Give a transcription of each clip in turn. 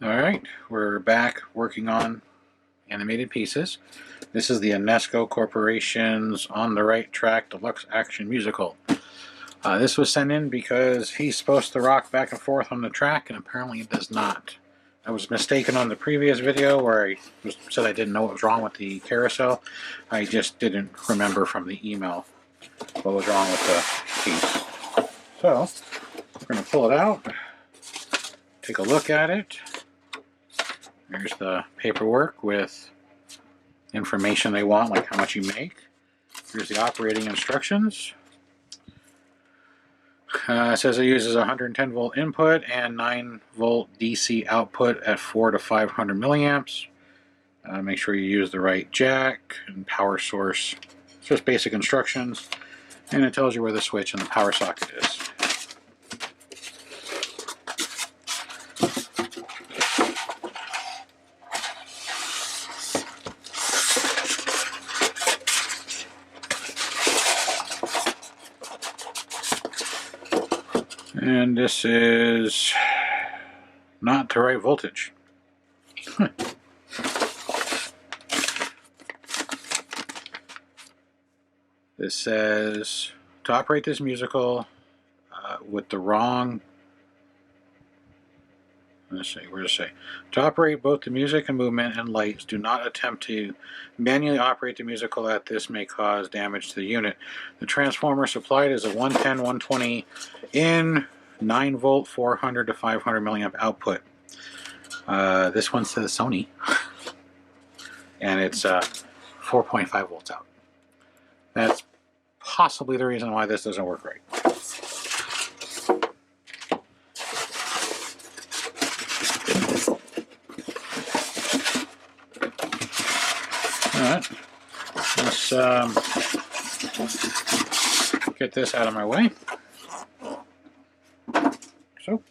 Alright, we're back working on animated pieces. This is the Enesco Corporation's On the Right Track Deluxe Action Musical. This was sent in because he's supposed to rock back and forth on the track, and apparently it does not. I was mistaken on the previous video where I said I didn't know what was wrong with the carousel. I just didn't remember from the email what was wrong with the piece. So, we're going to pull it out, take a look at it. Here's the paperwork with information they want, like how much you make. Here's the operating instructions. It says it uses 110 volt input and 9 volt DC output at 4 to 500 milliamps. Make sure you use the right jack and power source. It's just basic instructions, and it tells you where the switch and the power socket is. And this is not the right voltage. This says to operate this musical with the wrong, let's see, where does it say? To operate both the music and movement and lights, do not attempt to manually operate the musical, as this may cause damage to the unit. The transformer supplied is a 110, 120 in 9 volt, 400 to 500 milliamp output. This one says Sony, and it's 4.5 volts out. That's possibly the reason why this doesn't work right. Alright, let's get this out of my way. So,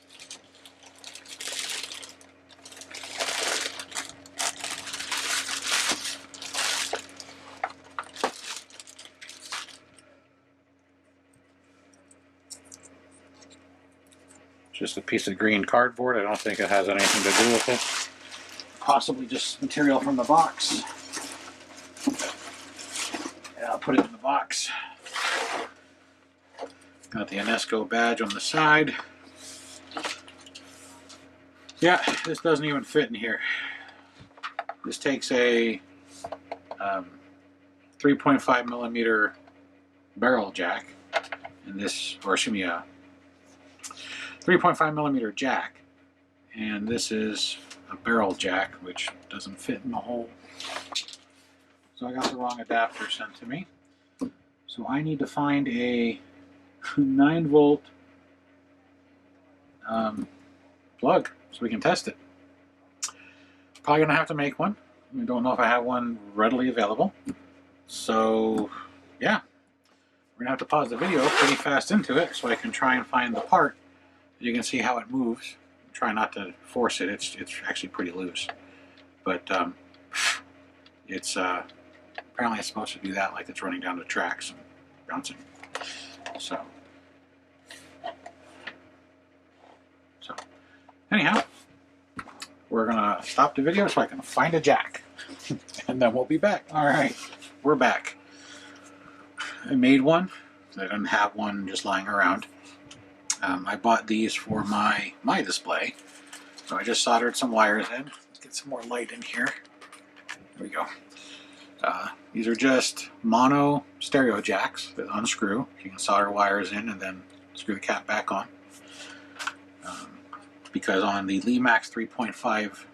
just a piece of green cardboard. I don't think it has anything to do with it. Possibly just material from the box. Yeah, I'll put it in the box. Got the Enesco badge on the side. Yeah, this doesn't even fit in here. This takes a 3.5 millimeter barrel jack, and this, or excuse me, a 3.5 millimeter jack, and this is a barrel jack, which doesn't fit in the hole. So I got the wrong adapter sent to me. So I need to find a 9 volt plug so we can test it. Probably gonna have to make one. I don't know if I have one readily available. So yeah, we're gonna have to pause the video pretty fast into it so I can try and find the part. You can see how it moves. Try not to force it. It's actually pretty loose, but it's apparently it's supposed to do that, like it's running down the tracks and bouncing. So anyhow, we're gonna stop the video so I can find a jack, and then we'll be back. All right, we're back. I made one. I didn't have one just lying around. I bought these for my display, so I just soldered some wires in. Let's get some more light in here. There we go. These are just mono stereo jacks that unscrew. You can solder wires in and then screw the cap back on. Because on the Limax 3.5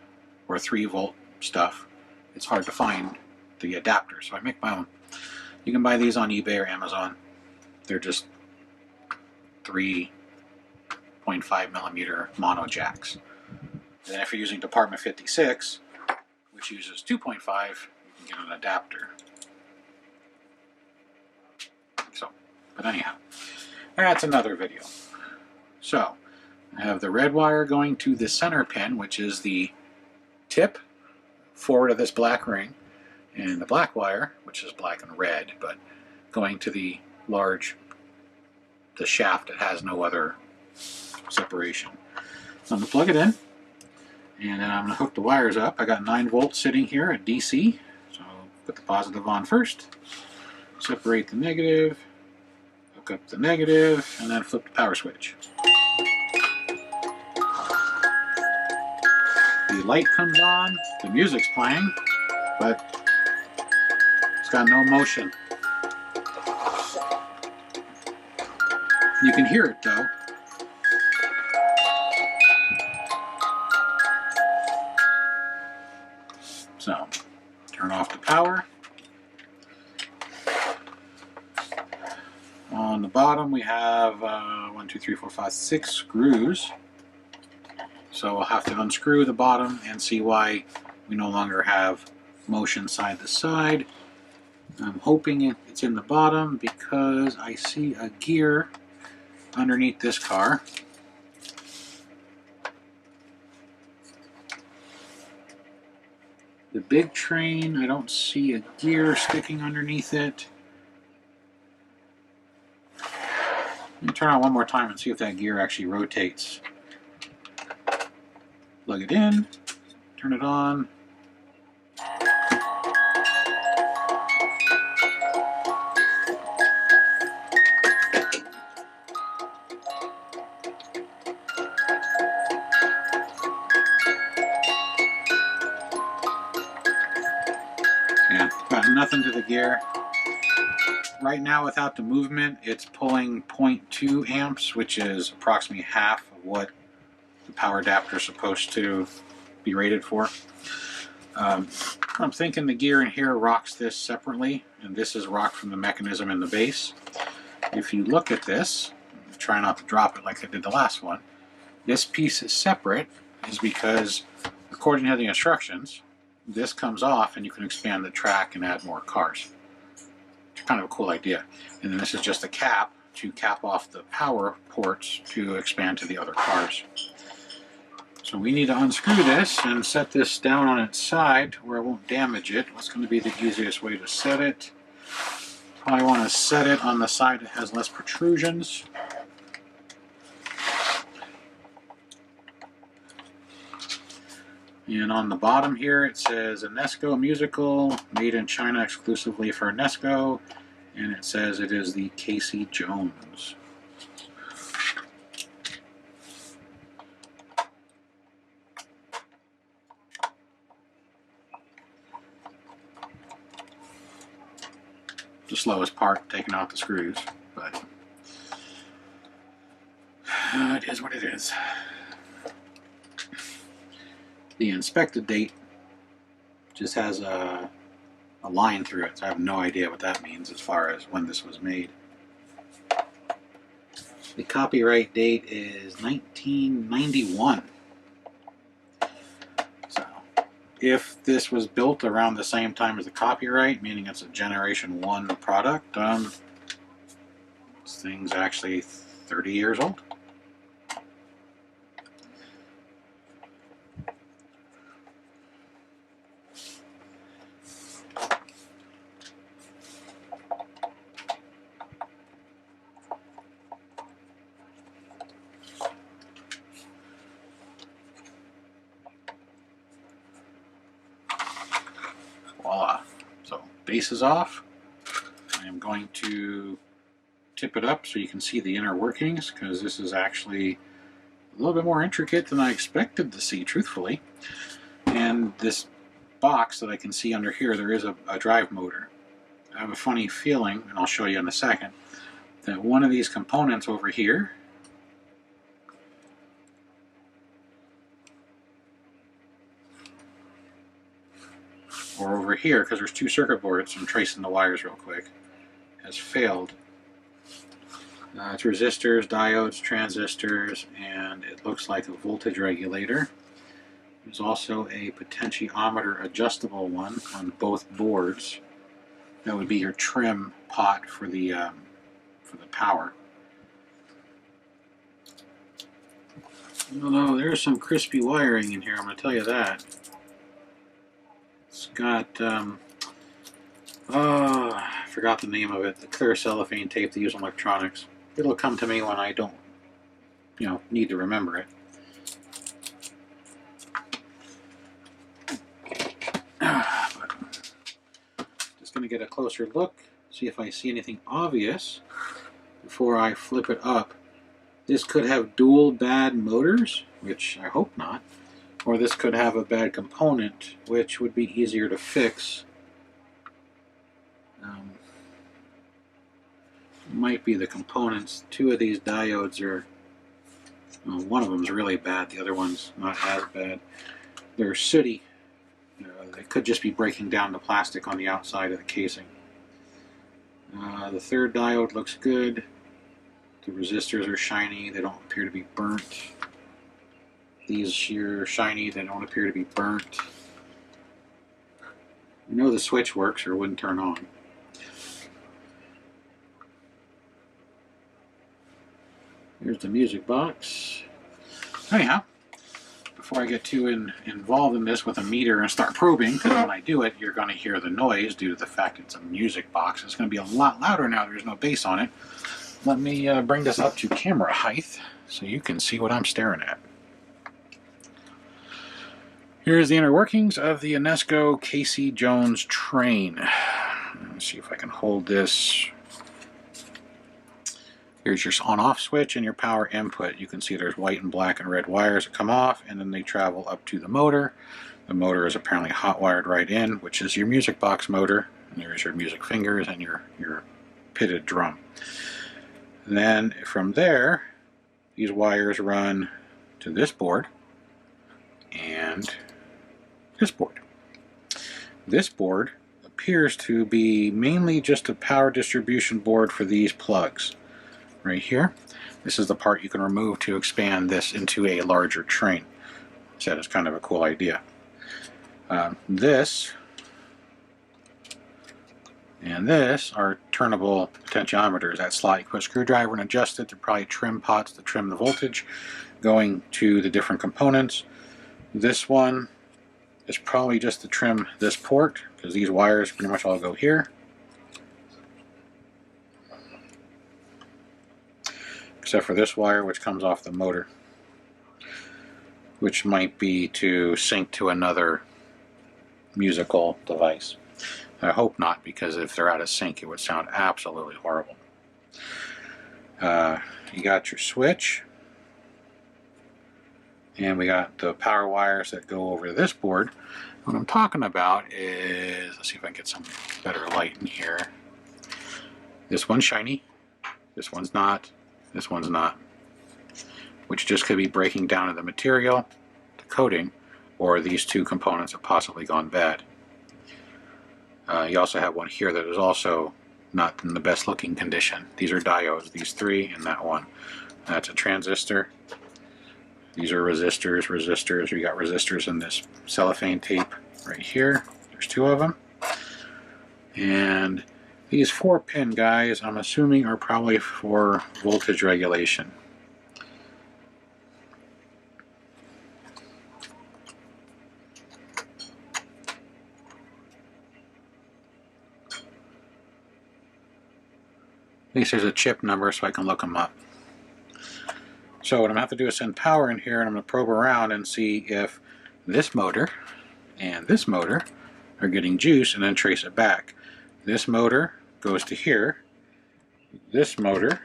or 3 volt stuff, it's hard to find the adapter, so I make my own. You can buy these on eBay or Amazon. They're just 3.5 millimeter mono jacks. And then if you're using Department 56, which uses 2.5, you can get an adapter. So, but anyhow, that's another video. So, I have the red wire going to the center pin, which is the tip forward of this black ring, and the black wire, which is black and red, but going to the shaft that has no other separation. So I'm going to plug it in, And then I'm going to hook the wires up. I got 9 volts sitting here at DC. So I'll put the positive on first. Separate the negative. Hook up the negative. And then flip the power switch. The light comes on. The music's playing. But it's got no motion. You can hear it though. So, turn off the power. On the bottom we have 1, 2, 3, 4, 5, 6 screws. So we'll have to unscrew the bottom and see why we no longer have motion side to side. I'm hoping it's in the bottom because I see a gear underneath this car. The big train, I don't see a gear sticking underneath it. Let me turn on one more time and see if that gear actually rotates. Plug it in, turn it on. Yeah, got nothing to the gear. Right now, without the movement, it's pulling 0.2 amps, which is approximately half of what the power adapter is supposed to be rated for. I'm thinking the gear in here rocks this separately, and this is rocked from the mechanism in the base. If you look at this, try not to drop it like I did the last one, this piece is separate, is because according to the instructions, this comes off and you can expand the track and add more cars. It's kind of a cool idea. And then this is just a cap to cap off the power ports to expand to the other cars. So we need to unscrew this and set this down on its side where it won't damage it. What's going to be the easiest way to set it? Probably want to set it on the side that has less protrusions. And on the bottom here it says Enesco Musical, made in China exclusively for Enesco, and it says it is the Casey Jones. The slowest part, taking out the screws, but it is what it is. The inspected date just has a line through it, so I have no idea what that means as far as when this was made. The copyright date is 1991. So, if this was built around the same time as the copyright, meaning it's a Generation 1 product, this thing's actually 30 years old. Voila. So base is off. I am going to tip it up so you can see the inner workings, because this is actually a little bit more intricate than I expected to see, truthfully. And this box that I can see under here, there is a drive motor. I have a funny feeling, and I'll show you in a second, that one of these components over here or over here, because there's 2 circuit boards, I'm tracing the wires real quick, has failed. It's resistors, diodes, transistors, and it looks like a voltage regulator. There's also a potentiometer adjustable one on both boards. That would be your trim pot for the power. Although there's some crispy wiring in here, I'm going to tell you that. It's got, I forgot the name of it, the clear cellophane tape they use on electronics. It'll come to me when I don't, need to remember it. going to get a closer look, see if I see anything obvious before I flip it up. This could have dual bad motors, which I hope not, or this could have a bad component, which would be easier to fix. Might be the components. Two of these diodes are, well, one of them is really bad, the other one's not as bad. They're sooty. They could just be breaking down the plastic on the outside of the casing. The third diode looks good. The resistors are shiny, they don't appear to be burnt. These here are shiny, they don't appear to be burnt. You know the switch works or it wouldn't turn on. Here's the music box. Anyhow, before I get too involved in this with a meter and start probing, because when I do it, you're going to hear the noise due to the fact it's a music box. It's going to be a lot louder now there's no bass on it. Let me bring this up to camera height so you can see what I'm staring at. Here's the inner workings of the Enesco Casey Jones train. Let's see if I can hold this. Here's your on-off switch and your power input. You can see there's white and black and red wires that come off, and then they travel up to the motor. The motor is apparently hot wired right in, which is your music box motor. And there's your music fingers and your pitted drum. And then from there, these wires run to this board and this board. This board appears to be mainly just a power distribution board for these plugs. Right here, this is the part you can remove to expand this into a larger train. So that's kind of a cool idea. This and this are turnable potentiometers. That slot, you put a screwdriver and adjust it. They're probably trim pots to trim the voltage going to the different components. This one is probably just to trim this port, because these wires pretty much all go here. Except for this wire, which comes off the motor, which might be to sync to another musical device. I hope not, because if they're out of sync, it would sound absolutely horrible. You got your switch, and we got the power wires that go over to this board. What I'm talking about is, let's see if I can get some better light in here. This one's shiny, this one's not. This one's not, which just could be breaking down of the material, the coating, or these two components have possibly gone bad. You also have one here that is also not in the best looking condition. These are diodes, these three and that one. That's a transistor. These are resistors. We got resistors in this cellophane tape right here. There's two of them. And these 4-pin guys, I'm assuming, are probably for voltage regulation. At least there's a chip number so I can look them up. So what I'm going to have to do is send power in here, and I'm going to probe around and see if this motor and this motor are getting juice, and then trace it back. This motor goes to here. This motor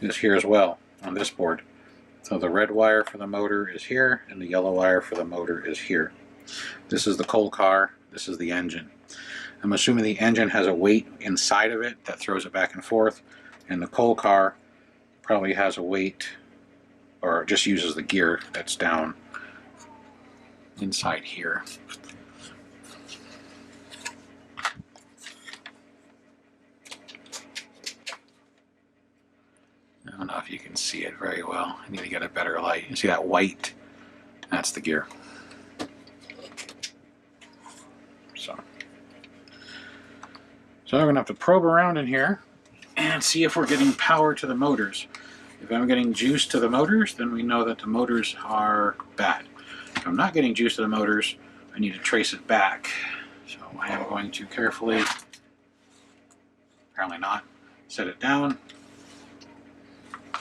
is here as well on this board. So the red wire for the motor is here, and the yellow wire for the motor is here. This is the coal car, this is the engine. I'm assuming the engine has a weight inside of it that throws it back and forth, and the coal car probably has a weight, or just uses the gear that's down inside here. I don't know if you can see it very well. I need to get a better light. You see that white? That's the gear. So I'm going to have to probe around in here and see if we're getting power to the motors. If I'm getting juice to the motors, then we know that the motors are bad. If I'm not getting juice to the motors, I need to trace it back. So I am going to carefully, apparently not, set it down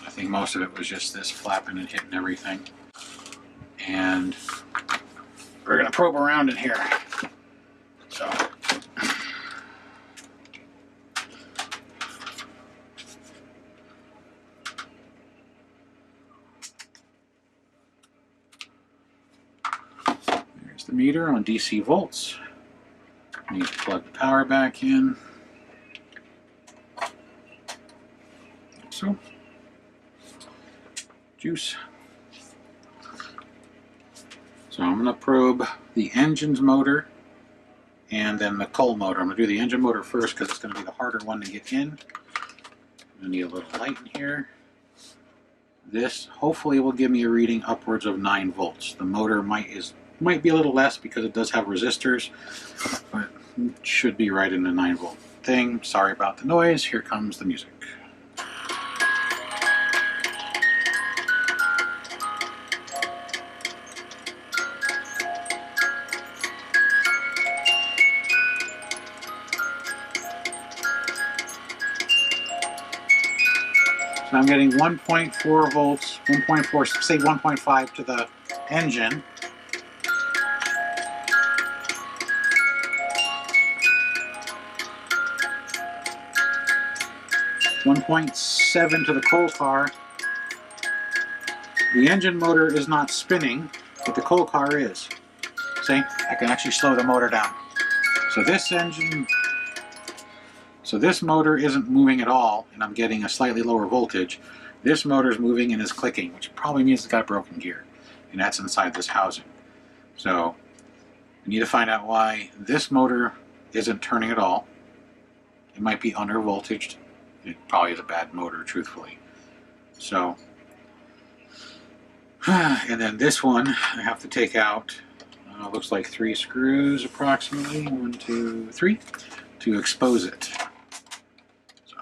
I think most of it was just this flapping and hitting everything. And we're going to probe around in here. So there's the meter on DC volts. Need to plug the power back in. Like so. Juice. So I'm going to probe the engine's motor and then the coal motor. I'm going to do the engine motor first because it's going to be the harder one to get in. I need a little light in here. This hopefully will give me a reading upwards of 9 volts. The motor might be a little less because it does have resistors, but it should be right in the 9 volt thing. Sorry about the noise. Here comes the music. So I'm getting 1.4 volts, 1.4, say 1.5 to the engine. .7 to the coal car. The engine motor is not spinning, but the coal car is. See, I can actually slow the motor down. So this motor isn't moving at all, and I'm getting a slightly lower voltage. This motor is moving and is clicking, which probably means it's got a broken gear, and that's inside this housing. So we need to find out why this motor isn't turning at all. It might be under voltaged. It probably is a bad motor, truthfully. So, and then this one I have to take out, looks like 3 screws approximately, 1, 2, 3, to expose it. So,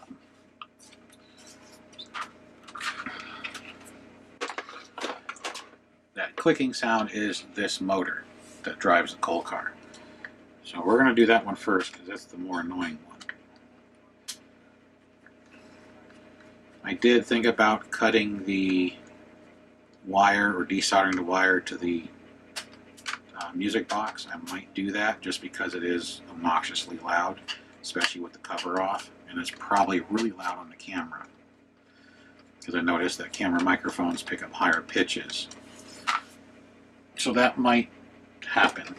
that clicking sound is this motor that drives the coal car. So we're going to do that one first because that's the more annoying one. I did think about cutting the wire or desoldering the wire to the music box. I might do that just because it is obnoxiously loud, especially with the cover off, and it's probably really loud on the camera because I noticed that camera microphones pick up higher pitches. So that might happen.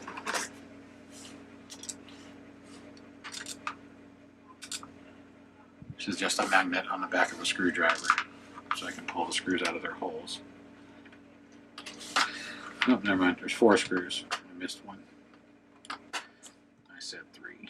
This is just a magnet on the back of a screwdriver, so I can pull the screws out of their holes. Nope, never mind. There's 4 screws. I missed one. I said 3.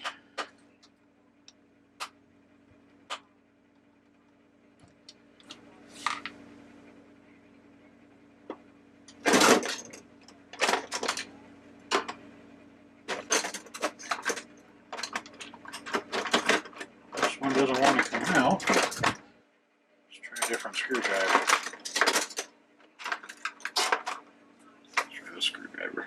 This one doesn't want to come out. Let's try a different screwdriver. Screwdriver.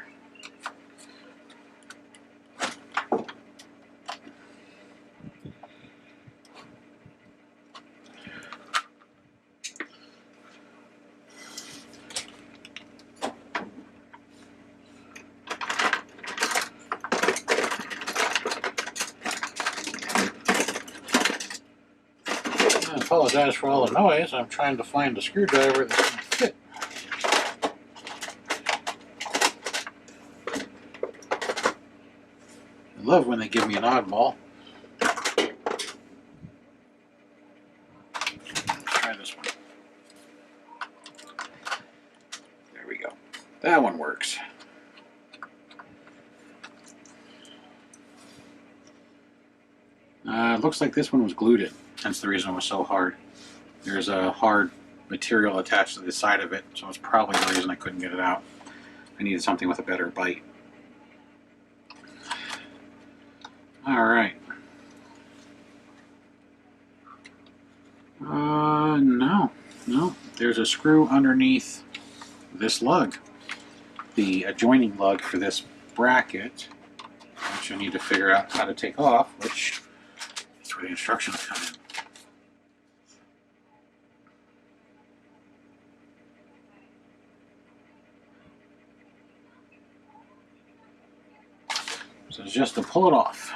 I apologize for all the noise. I'm trying to find a screwdriver that's going to fit. I love when they give me an oddball. Try this one. There we go. That one works. It looks like this one was glued in. That's the reason it was so hard. There's a hard material attached to the side of it, so it's probably the reason I couldn't get it out. I needed something with a better bite. Alright. No. There's a screw underneath this lug. The adjoining lug for this bracket, which I need to figure out how to take off, which is where the instructions come in. So it's just to pull it off.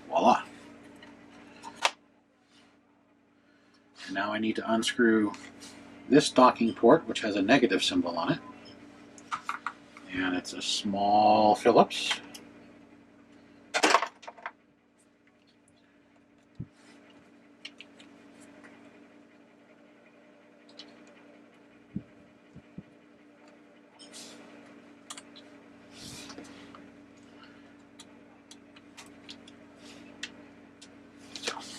Voila. And now I need to unscrew this docking port, which has a negative symbol on it. And it's a small Phillips.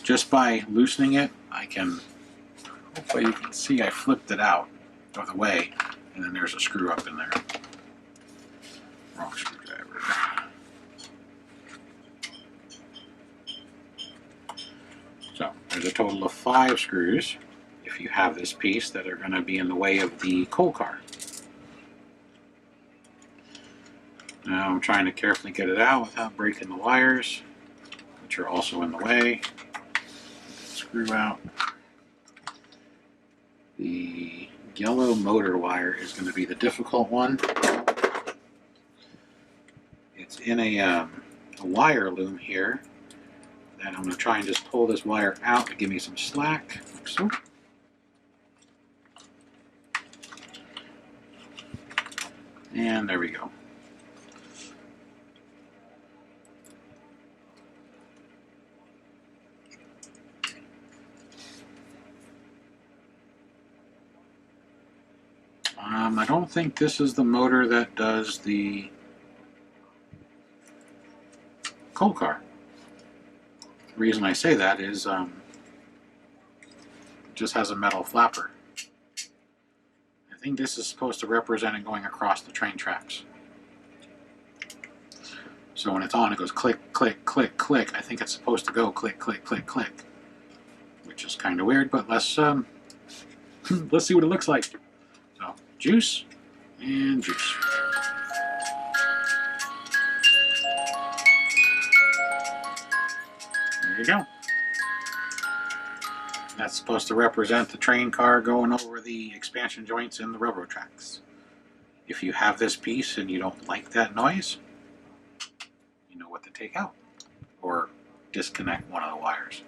Just by loosening it, I can, hopefully you can see I flipped it out of the way, and then there's a screw up in there. Wrong screwdriver. So there's a total of 5 screws, if you have this piece, that are going to be in the way of the coal car. Now I'm trying to carefully get it out without breaking the wires, which are also in the way. Screw out. The yellow motor wire is going to be the difficult one. It's in a wire loom here, and I'm going to try and just pull this wire out to give me some slack, like so. And there we go. I don't think this is the motor that does the coal car. The reason I say that is it just has a metal flapper. I think this is supposed to represent it going across the train tracks. So when it's on, it goes click, click, click, click. I think it's supposed to go click, click, click, click, which is kind of weird, but let's let's see what it looks like. So juice and juice. There you go. That's supposed to represent the train car going over the expansion joints in the railroad tracks. If you have this piece and you don't like that noise, you know what to take out. Or disconnect one of the wires.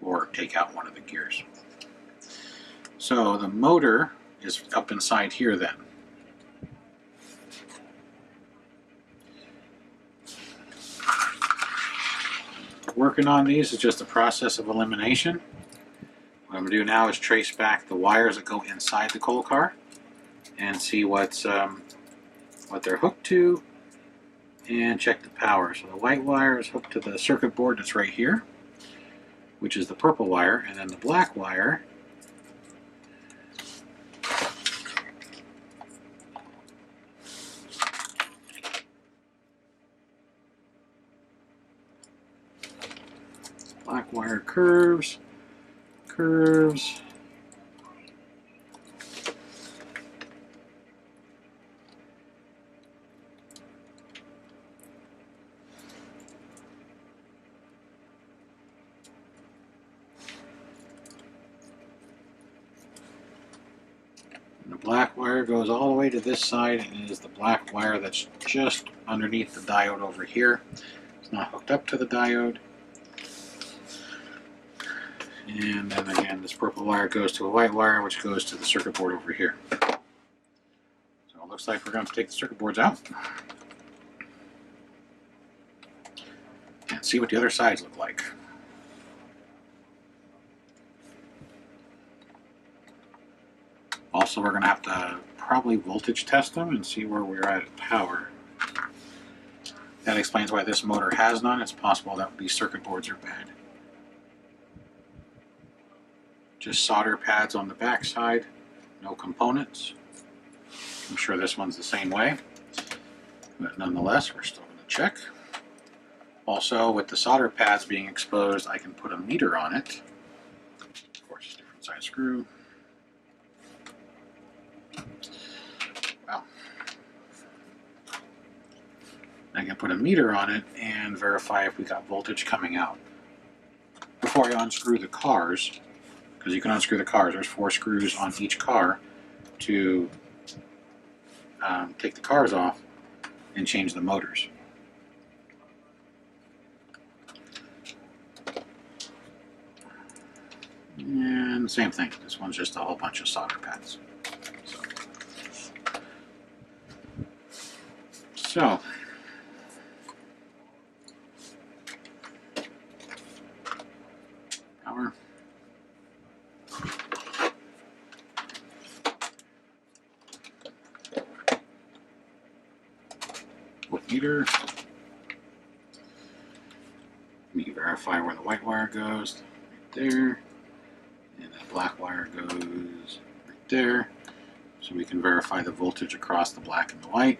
Or take out one of the gears. So the motor is up inside here then. Working on these is just a process of elimination. What I'm going to do now is trace back the wires that go inside the coal car and see what they're hooked to, and check the power. So the white wire is hooked to the circuit board that's right here, which is the purple wire, and then the black wire curves. And the black wire goes all the way to this side, and it is the black wire that's just underneath the diode over here. It's not hooked up to the diode. And then again, this purple wire goes to a white wire, which goes to the circuit board over here. So it looks like we're going to take the circuit boards out and see what the other sides look like. Also, we're going to have to probably voltage test them and see where we're at power. That explains why this motor has none. It's possible that these circuit boards are bad. Just solder pads on the back side, no components. I'm sure this one's the same way, but nonetheless, we're still going to check. Also, with the solder pads being exposed, I can put a meter on it. Of course, it's a different size screw. Well, I can put a meter on it and verify if we got voltage coming out. Before I unscrew the cars, because you can unscrew the cars, there's 4 screws on each car to take the cars off and change the motors. And same thing, this one's just a whole bunch of solder pads. So power. Meter. Let me verify where the white wire goes. Right there. And that black wire goes right there. So we can verify the voltage across the black and the white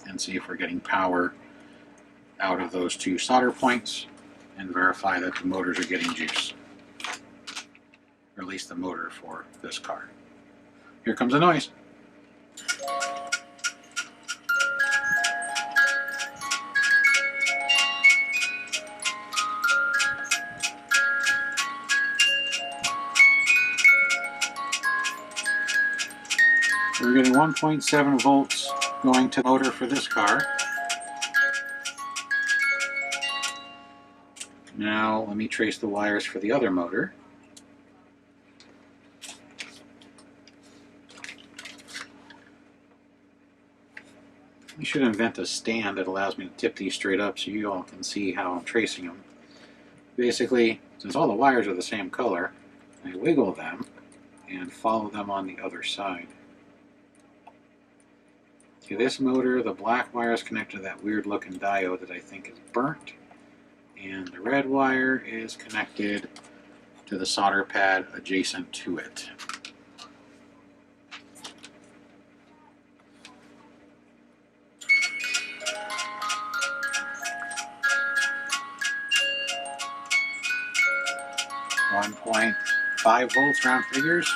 and see if we're getting power out of those two solder points, and verify that the motors are getting juice. Or at least the motor for this car. Here comes the noise. We're getting 1.7 volts going to the motor for this car. Now let me trace the wires for the other motor. We should invent a stand that allows me to tip these straight up so you all can see how I'm tracing them. Basically, since all the wires are the same color, I wiggle them and follow them on the other side. To this motor, the black wire is connected to that weird looking diode that I think is burnt, and the red wire is connected to the solder pad adjacent to it. .5 volts round figures.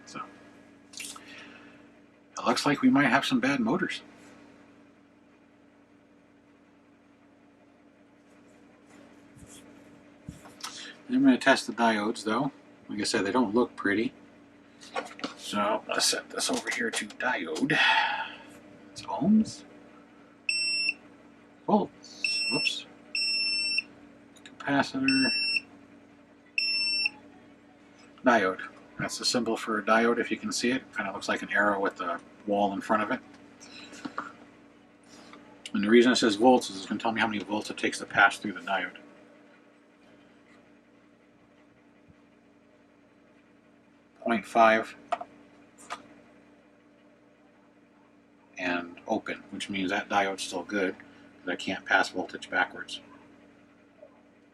So it looks like we might have some bad motors. I'm going to test the diodes though. Like I said, they don't look pretty. So let's set this over here to diode. It's ohms. Volts. Whoops. Capacitor. Diode. That's the symbol for a diode if you can see it. Kind of looks like an arrow with a wall in front of it. And the reason it says volts is it's going to tell me how many volts it takes to pass through the diode. .5 and open, which means that diode's still good because I can't pass voltage backwards.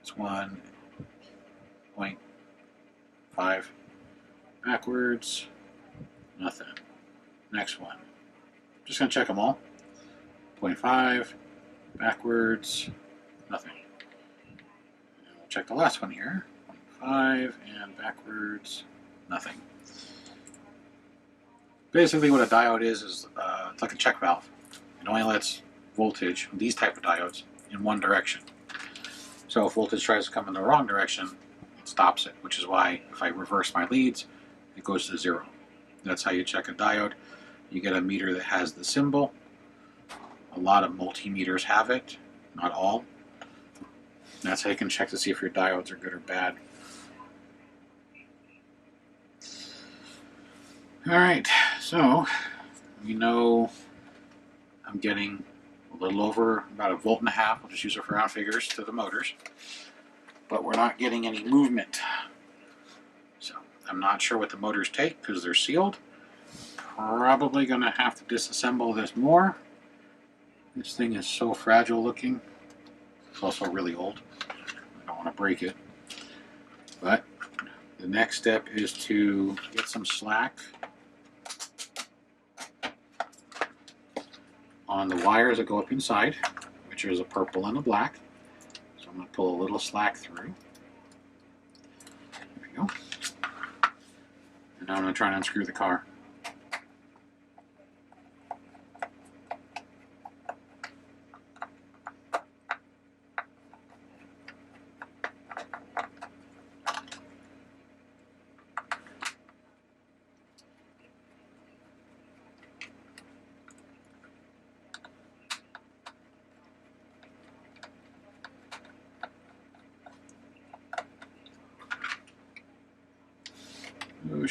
It's 1.5 backwards, nothing. Next one. Just going to check them all. 0.5 backwards, nothing. And we'll check the last one here. 0.5 and backwards, nothing. Basically what a diode is it's like a check valve. It only lets voltage, these type of diodes, in one direction. So if voltage tries to come in the wrong direction, it stops it, which is why if I reverse my leads, it goes to 0. That's how you check a diode. You get a meter that has the symbol. A lot of multimeters have it, not all. That's how you can check to see if your diodes are good or bad. Alright, so we know I'm getting a little over about 1.5 volts. We'll just use it for round figures to the motors. But we're not getting any movement. So I'm not sure what the motors take because they're sealed. Probably going to have to disassemble this more. This thing is so fragile looking. It's also really old. I don't want to break it. But the next step is to get some slack on the wires that go up inside, which is a purple and a black. So I'm going to pull a little slack through. There we go. And now I'm going to try and unscrew the car.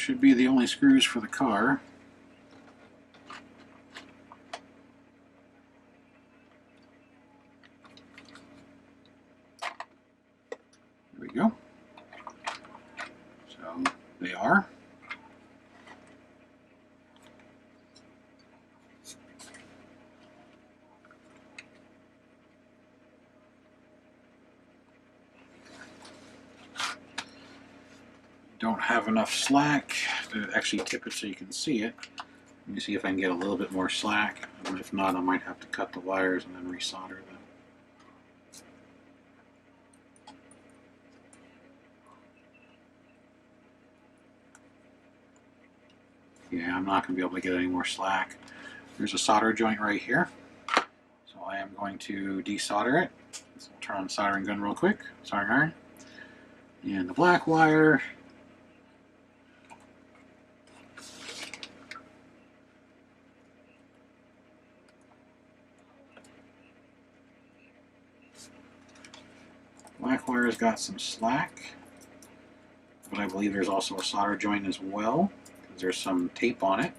Those should be the only screws for the car. There we go. So they are. Don't have enough slack to actually tip it so you can see it. Let me see if I can get a little bit more slack. And if not, I might have to cut the wires and then resolder them. Yeah, I'm not going to be able to get any more slack. There's a solder joint right here. So I am going to desolder it. So I'll turn on the soldering gun real quick. Soldering iron. And the black wire. Black wire's got some slack, but I believe there's also a solder joint as well, because there's some tape on it.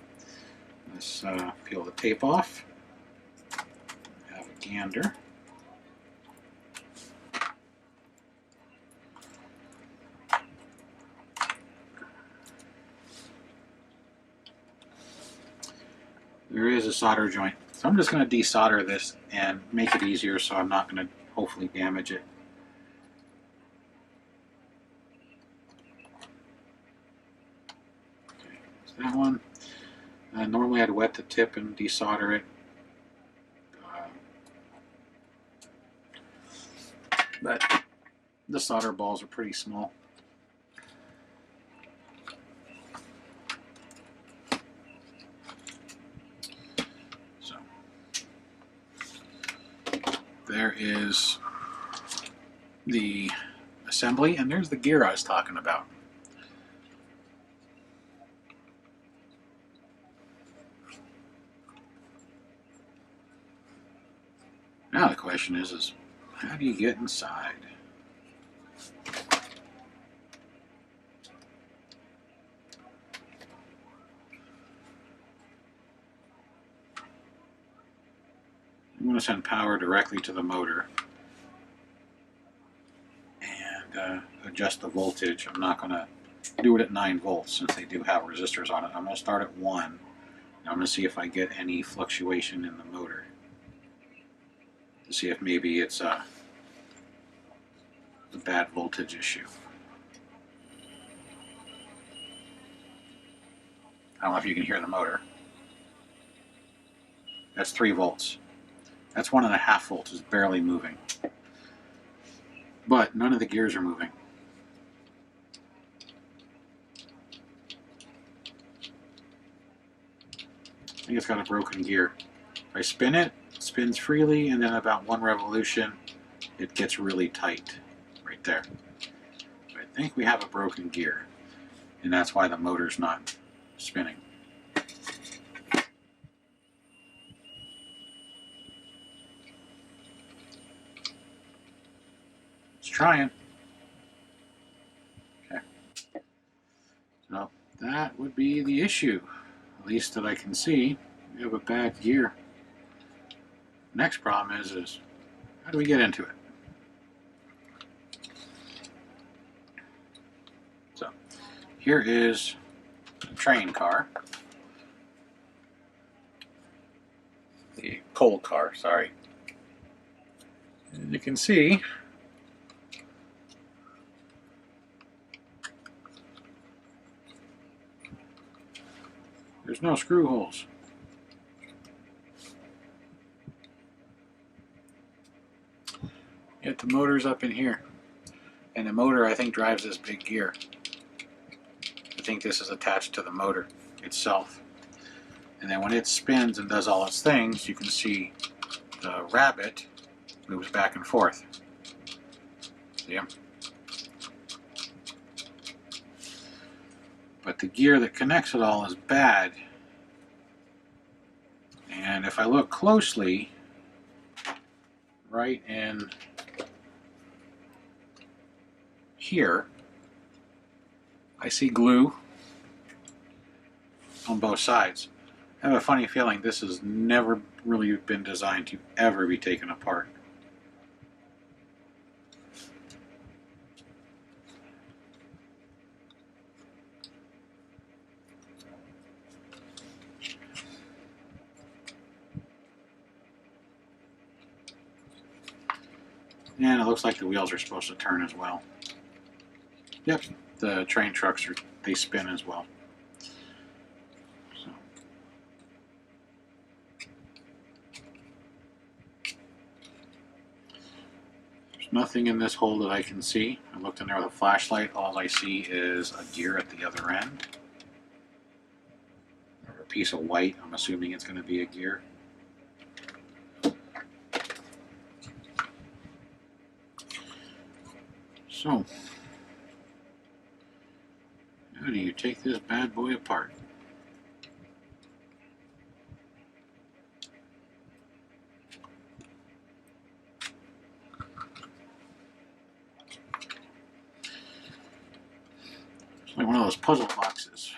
Let's peel the tape off. Have a gander. There is a solder joint. So I'm just going to desolder this and make it easier so I'm not going to hopefully damage it. That one. Normally I'd wet the tip and desolder it, but the solder balls are pretty small. So there is the assembly, and there's the gear I was talking about. Now the question is how do you get inside? I'm going to send power directly to the motor and adjust the voltage. I'm not going to do it at 9 volts since they do have resistors on it. I'm going to start at 1. And I'm going to see if I get any fluctuation in the motor. To see if maybe it's a bad voltage issue. I don't know if you can hear the motor. That's 3 volts. That's 1.5 volts. It's barely moving. But none of the gears are moving. I think it's got a broken gear. If I spin it, it spins freely, and then about 1 revolution, it gets really tight right there. So I think we have a broken gear, and that's why the motor's not spinning. It's trying. Okay. So that would be the issue, at least that I can see. We have a bad gear. Next problem is how do we get into it? So here is the train car. The coal car, sorry. And you can see there's no screw holes. Yet the motor's up in here. And the motor, I think, drives this big gear. I think this is attached to the motor itself. And then when it spins and does all its things, you can see the rabbit moves back and forth. See him? But the gear that connects it all is bad. And if I look closely, right in here, I see glue on both sides. I have a funny feeling this has never really been designed to ever be taken apart. And it looks like the wheels are supposed to turn as well. Yep, the train trucks they spin as well. So. There's nothing in this hole that I can see. I looked in there with a flashlight. All I see is a gear at the other end. Or a piece of white. I'm assuming it's going to be a gear. So, how do you take this bad boy apart? It's like one of those puzzle boxes.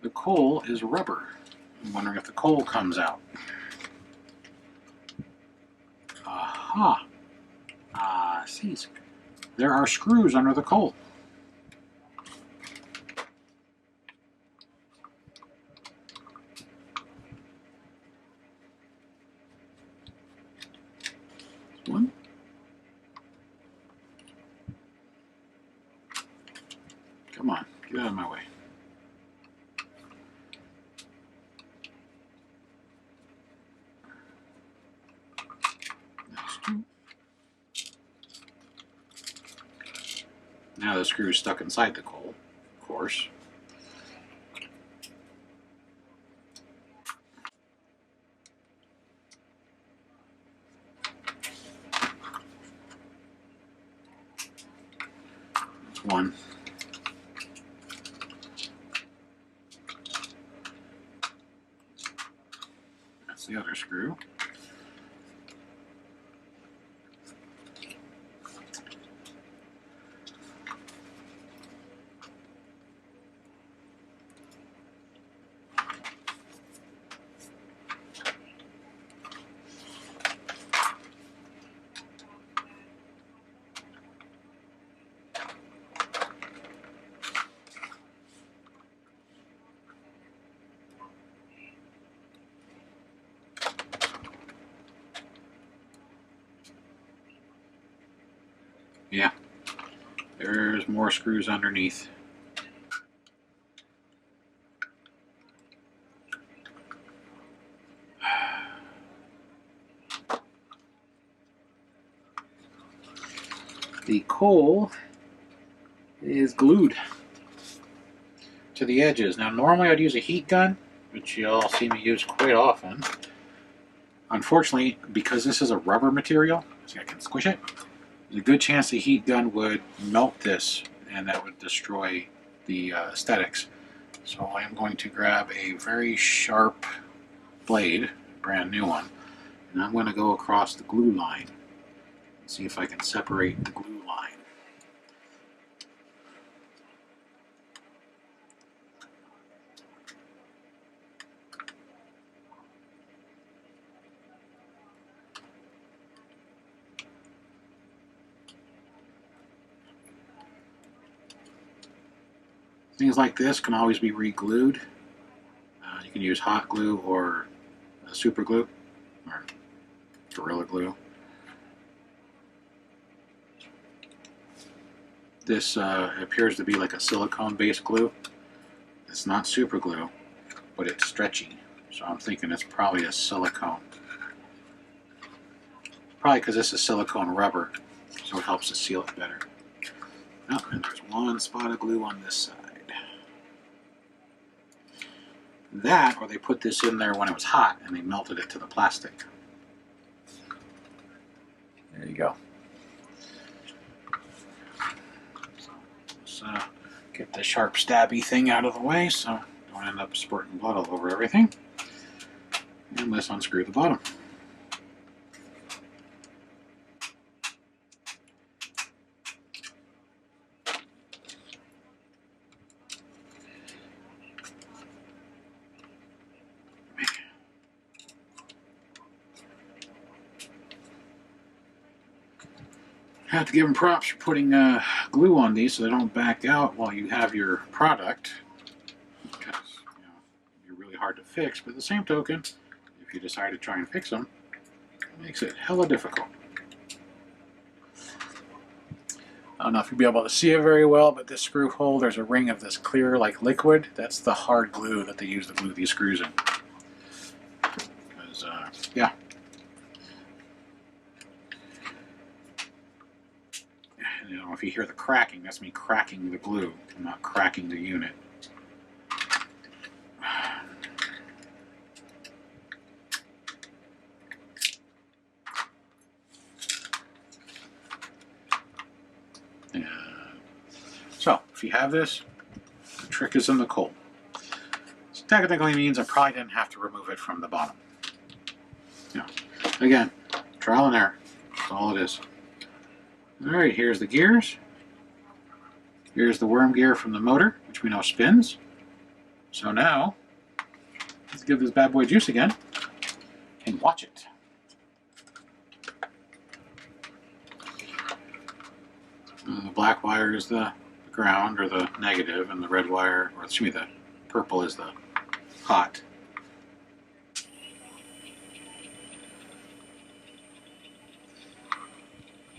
The coal is rubber. I'm wondering if the coal comes out. Aha! See, there are screws under the coal. One. Come on, get out of my way. That's two. Now the screw is stuck inside the coal, of course. That's one. That's the other screw. Yeah, there's more screws underneath. The coal is glued to the edges. Now normally I'd use a heat gun, which you all see me use quite often. Unfortunately, because this is a rubber material, so I can squish it, there's a good chance the heat gun would melt this and that would destroy the aesthetics. So I am going to grab a very sharp blade, brand new one, and I'm going to go across the glue line and see if I can separate the glue line. Things like this can always be re-glued. You can use hot glue or super glue or Gorilla Glue. This appears to be like a silicone-based glue. It's not super glue, but it's stretchy. So I'm thinking it's probably a silicone. Probably because this is silicone rubber, so it helps to seal it better. Oh, and there's one spot of glue on this side. That, or they put this in there when it was hot and they melted it to the plastic. There you go. So get the sharp stabby thing out of the way so don't end up spurting blood all over everything. And let's unscrew the bottom. I have to give them props for putting glue on these so they don't back out while you have your product. Because you're really hard to fix, but at the same token, if you decide to try and fix them, it makes it hella difficult. I don't know if you'll be able to see it very well, but this screw hole, there's a ring of this clear like liquid. That's the hard glue that they use to glue these screws in. Because, yeah. You know, if you hear the cracking, that's me cracking the glue. I'm not cracking the unit. So, if you have this, the trick is in the cold. This technically means I probably didn't have to remove it from the bottom. Again, trial and error. That's all it is. Alright, here's the gears. Here's the worm gear from the motor, which we know spins. So now, let's give this bad boy juice again and watch it. The black wire is the ground, or the negative, and the red wire, or excuse me, the purple is the hot.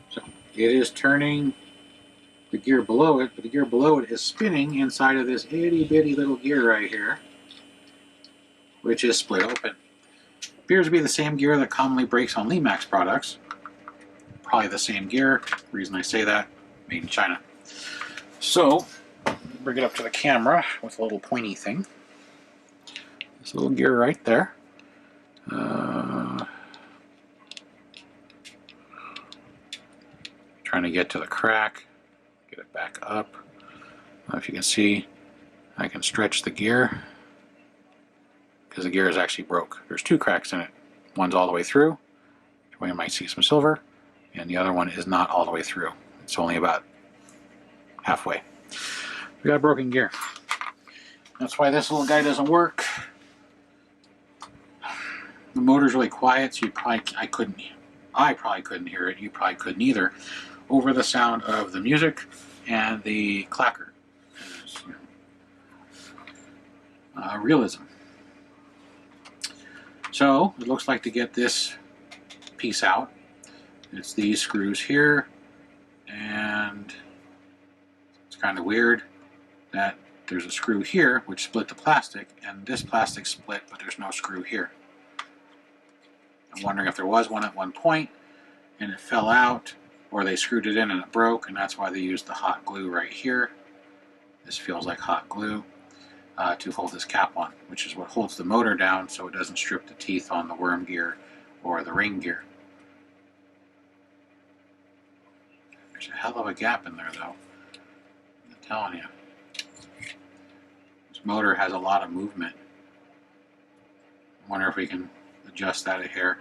So it is turning the gear below it, but the gear below it is spinning inside of this itty bitty little gear right here, which is split open. Appears to be the same gear that commonly breaks on Limax products. Probably the same gear. The reason I say that, made in China. So, bring it up to the camera with a little pointy thing. This little gear right there. Trying to get to the crack, get it back up. If you can see, I can stretch the gear because the gear is actually broke. There's two cracks in it. One's all the way through, where you might see some silver, and the other one is not all the way through. It's only about halfway. We got a broken gear. That's why this little guy doesn't work. The motor's really quiet, so I probably couldn't hear it. You probably couldn't either, over the sound of the music and the clacker. Realism. So it looks like to get this piece out, it's these screws here, and it's kind of weird that there's a screw here which split the plastic, and this plastic split, but there's no screw here. I'm wondering if there was one at one point and it fell out, or they screwed it in and it broke, and that's why they used the hot glue right here. This feels like hot glue to hold this cap on, which is what holds the motor down so it doesn't strip the teeth on the worm gear or the ring gear. There's a hell of a gap in there though, I'm telling you. This motor has a lot of movement. I wonder if we can adjust that a hair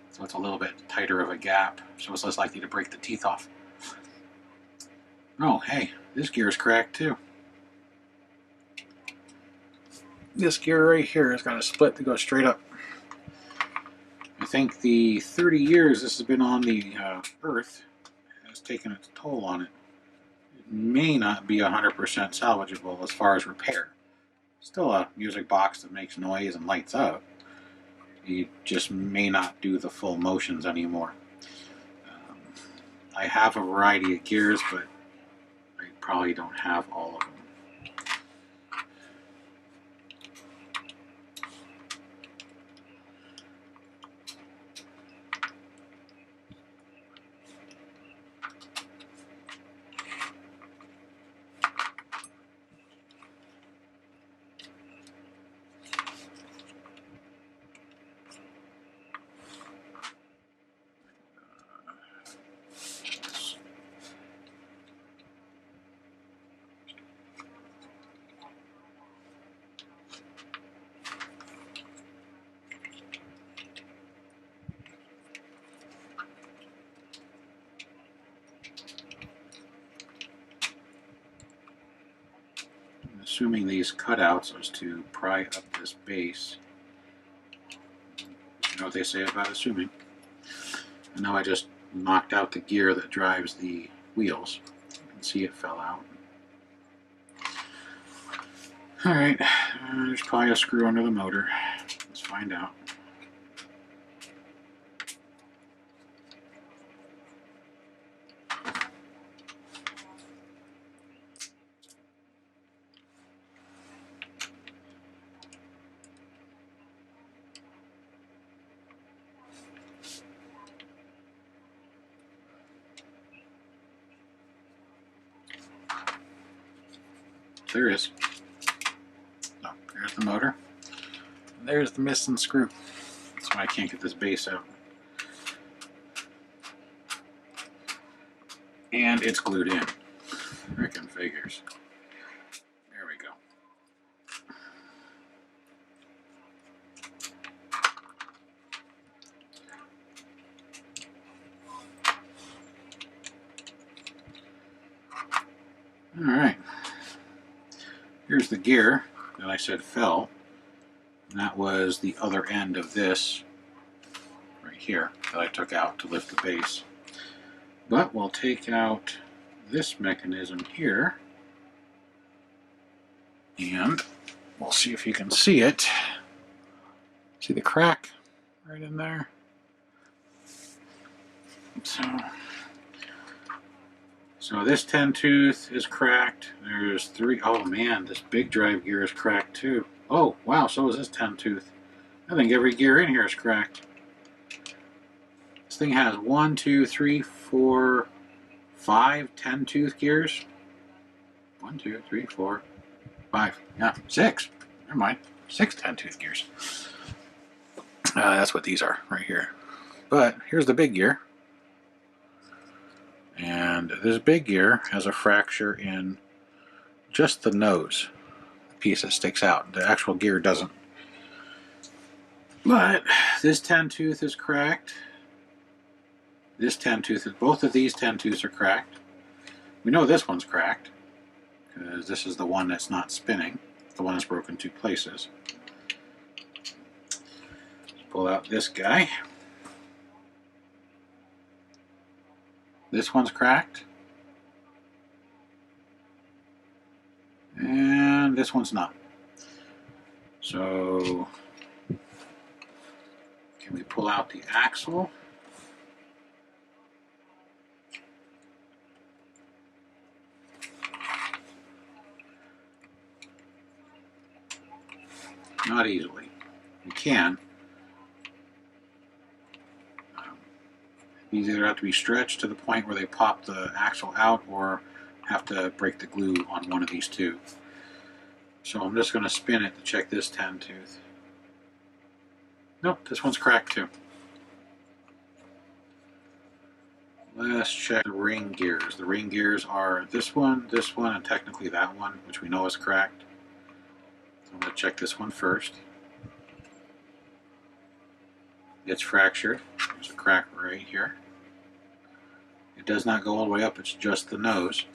so it's a little bit tighter of a gap, so it's less likely to break the teeth off. Oh, hey, this gear is cracked too. This gear right here has got a split to go straight up. I think the 30 years this has been on the earth has taken its toll on it. It may not be 100% salvageable as far as repair. Still a music box that makes noise and lights up. You just may not do the full motions anymore. I have a variety of gears, but I probably don't have all of them. Assuming these cutouts was to pry up this base. You know what they say about assuming. And now I just knocked out the gear that drives the wheels. You can see it fell out. Alright, there's probably a screw under the motor. Let's find out. There is. So, there's the motor. There's the missing screw. That's why I can't get this base out. And it's glued in. Frickin' figures. There we go. Alright. Here's the gear that I said fell. And that was the other end of this right here that I took out to lift the base. But we'll take out this mechanism here and we'll see if you can see it. See the crack right in there? So this 10 tooth is cracked. There's 3. Oh man, this big drive gear is cracked too. Oh wow, so is this 10 tooth. I think every gear in here is cracked. This thing has 1, 2, 3, 4, 5 10 tooth gears. 1, 2, 3, 4, 5. Yeah, 6. Never mind. 6 10 tooth gears. That's what these are right here. But here's the big gear. And this big gear has a fracture in just the nose. The piece that sticks out. The actual gear doesn't. But this 10 tooth is cracked. This 10 tooth is, both of these 10 tooths are cracked. We know this one's cracked because this is the one that's not spinning. The one that's broken 2 places. Let's pull out this guy. This one's cracked. And this one's not. So, can we pull out the axle? Not easily. You can. These either have to be stretched to the point where they pop the axle out or have to break the glue on one of these two. So I'm just going to spin it to check this 10 tooth. Nope, this one's cracked too. Let's check the ring gears. The ring gears are this one, and technically that one, which we know is cracked. So I'm going to check this one first. It's fractured. There's a crack right here. It does not go all the way up, it's just the nose.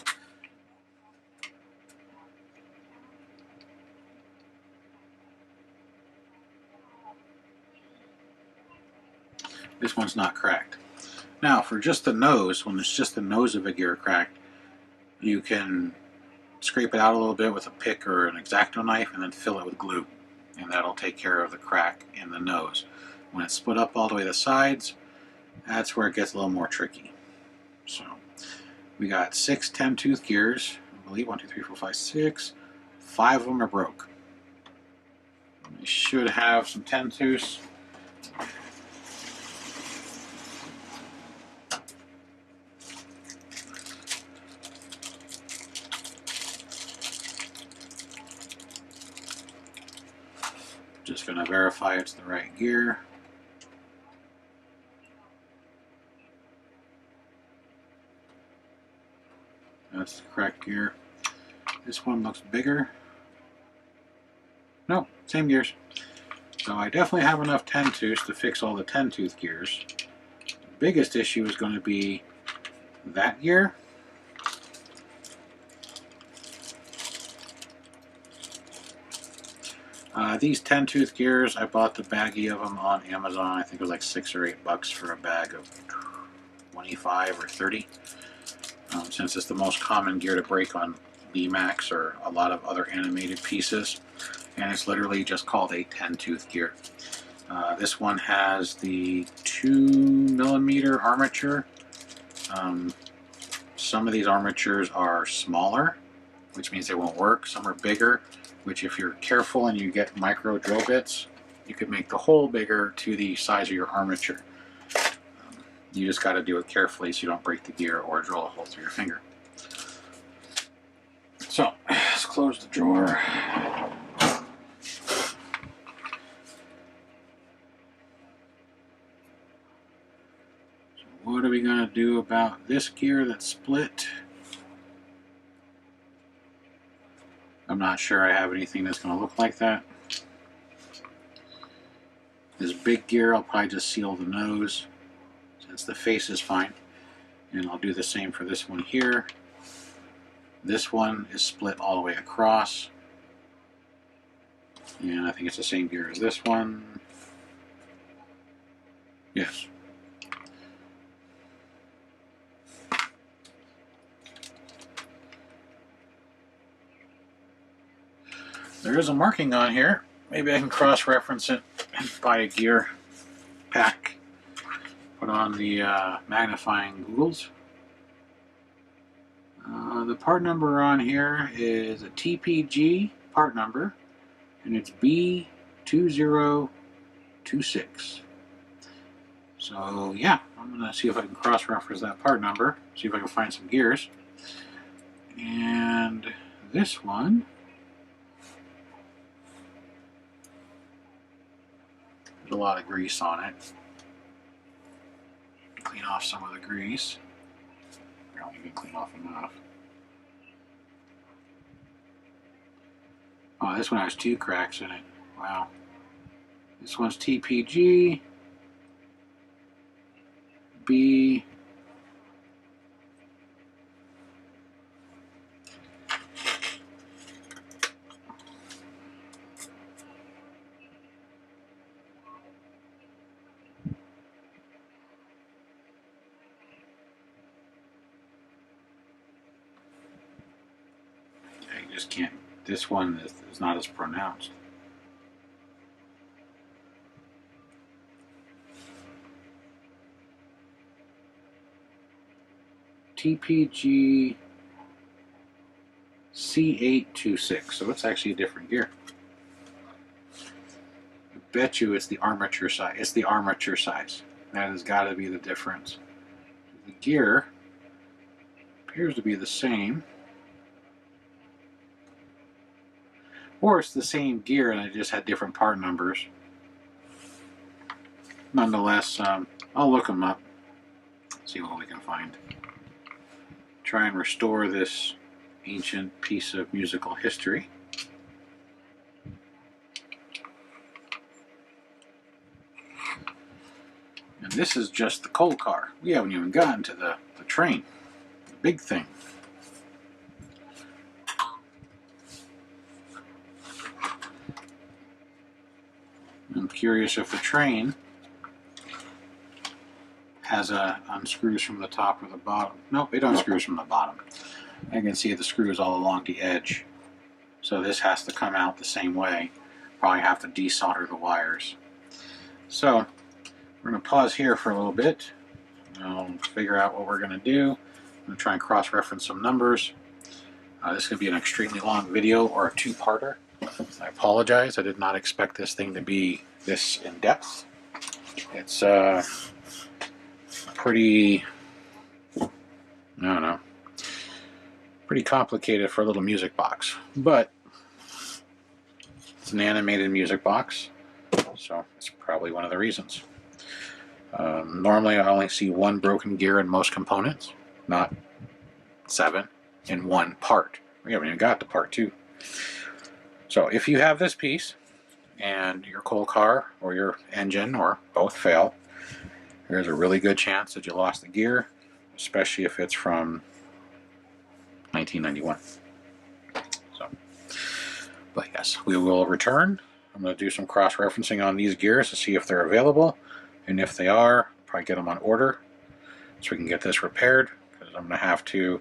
This one's not cracked. Now, for just the nose, when it's just the nose of a gear cracked, you can scrape it out a little bit with a pick or an X-Acto knife and then fill it with glue. And that'll take care of the crack in the nose. When it's split up all the way to the sides, that's where it gets a little more tricky. So, we got 6 10 tooth gears. I believe 1, 2, 3, 4, 5, 6. 5 of them are broke. We should have some 10 tooths. Just going to verify it's the right gear. That's the correct gear. This one looks bigger. No, same gears. So I definitely have enough 10 tooths to fix all the 10 tooth gears. The biggest issue is going to be that gear. These 10 tooth gears, I bought the baggie of them on Amazon. I think it was like $6 or $8 for a bag of 25 or 30. Since it's the most common gear to break on Max or a lot of other animated pieces, and it's literally just called a 10-tooth gear. This one has the 2mm armature. Some of these armatures are smaller, which means they won't work. Some are bigger, which if you're careful and you get micro drill bits, you could make the hole bigger to the size of your armature. You just got to do it carefully so you don't break the gear or drill a hole through your finger. So, let's close the drawer. So what are we going to do about this gear that's split? I'm not sure I have anything that's going to look like that. This big gear, I'll probably just seal the nose since the face is fine. And I'll do the same for this one here. This one is split all the way across. And I think it's the same gear as this one. Yes. There is a marking on here. Maybe I can cross-reference it and buy a gear pack. Put on the magnifying googles. The part number on here is a TPG part number, and it's B2026. So yeah, I'm going to see if I can cross-reference that part number, see if I can find some gears. And this one, there's a lot of grease on it. Clean off some of the grease. I don't even clean off enough. Oh, this one has 2 cracks in it. Wow. This one's TPG. B. You just can't. This one is not as pronounced. TPG C826, so it's actually a different gear. I bet you it's the armature size. It's the armature size. That has got to be the difference. The gear appears to be the same. Or it's the same gear and it just had different part numbers. Nonetheless, I'll look them up, see what we can find. Try and restore this ancient piece of musical history. And this is just the coal car. We haven't even gotten to the train, the big thing. I'm curious if the train has unscrews from the top or the bottom. Nope, it unscrews from the bottom. I can see the screws all along the edge. So this has to come out the same way. Probably have to desolder the wires. So we're going to pause here for a little bit. I'll figure out what we're going to do. I'm going to try and cross-reference some numbers. This could be an extremely long video or a 2-parter. I apologize. I did not expect this thing to be this in-depth. It's pretty, I don't know, pretty complicated for a little music box. But it's an animated music box, so it's probably one of the reasons. Normally I only see 1 broken gear in most components, not 7 in 1 part. We haven't even got to part 2. So if you have this piece and your coal car or your engine or both fail, there's a really good chance that you lost the gear, especially if it's from 1991. So, but yes, we will return. I'm going to do some cross-referencing on these gears to see if they're available, and if they are, probably get them on order. so we can get this repaired, because I'm going to have to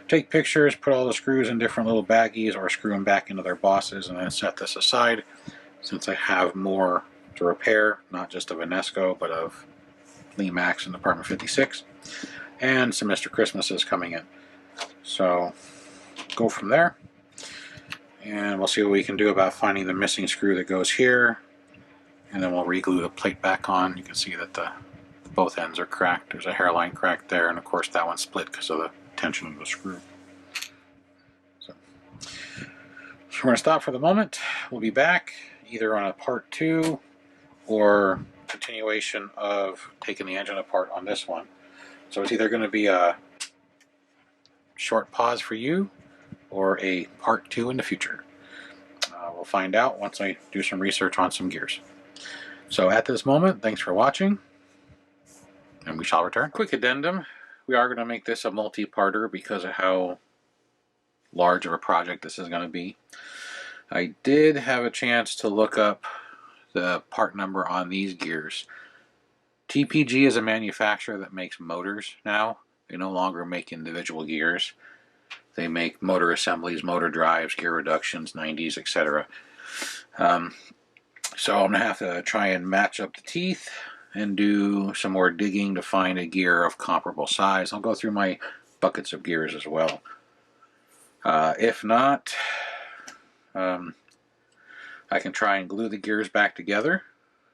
take pictures, put all the screws in different little baggies, or screw them back into their bosses, and then set this aside, since I have more to repair, not just of Enesco, but of Lee Max and Department 56, and some Mr. Christmases coming in. So go from there, and we'll see what we can do about finding the missing screw that goes here, and then we'll re-glue the plate back on. You can see that both ends are cracked. There's a hairline crack there, and of course that one's split because of the tension of the screw. So we're going to stop for the moment. We'll be back either on a part 2 or continuation of taking the engine apart on this one. So it's either going to be a short pause for you or a part 2 in the future. We'll find out once I do some research on some gears. So at this moment, thanks for watching, and we shall return. Quick addendum: we are going to make this a multi-parter because of how large of a project this is going to be. I did have a chance to look up the part number on these gears. TPG is a manufacturer that makes motors now. They no longer make individual gears. They make motor assemblies, motor drives, gear reductions, 90s, etc. So I'm going to have to try and match up the teeth and do some more digging to find a gear of comparable size. I'll go through my buckets of gears as well. If not, I can try and glue the gears back together,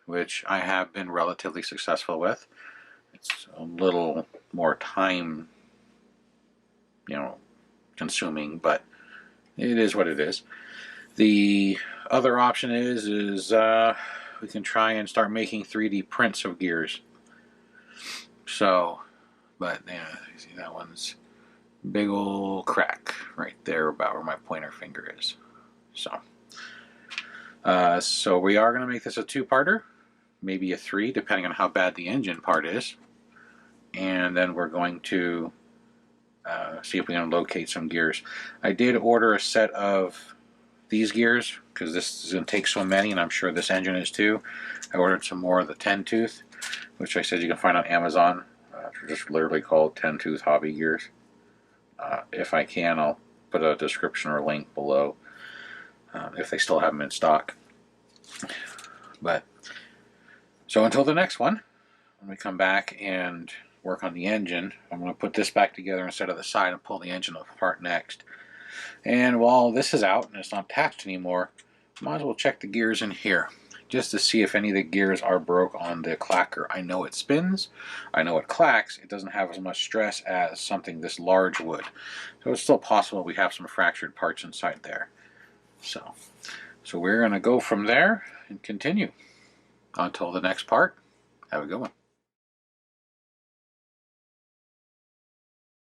which I have been relatively successful with. It's a little more time, consuming, but it is what it is. The other option is we can try and start making 3D prints of gears. So, but yeah, you see that one's big old crack right there about where my pointer finger is. So we are going to make this a 2-parter, maybe a 3, depending on how bad the engine part is. And then we're going to see if we can locate some gears. I did order a set of these gears because this is going to take so many, and I'm sure this engine is too. I ordered some more of the 10-tooth, which I said you can find on Amazon. They're just literally called 10-tooth hobby gears. If I can, I'll put a description or link below if they still have them in stock. But so until the next one, when we come back and work on the engine, I'm going to put this back together instead of the side and pull the engine apart next. And while this is out and it's not attached anymore, might as well check the gears in here just to see if any of the gears are broke on the clacker. I know it spins, I know it clacks, it doesn't have as much stress as something this large would. So it's still possible we have some fractured parts inside there. So we're going to go from there and continue until the next part. Have a good one.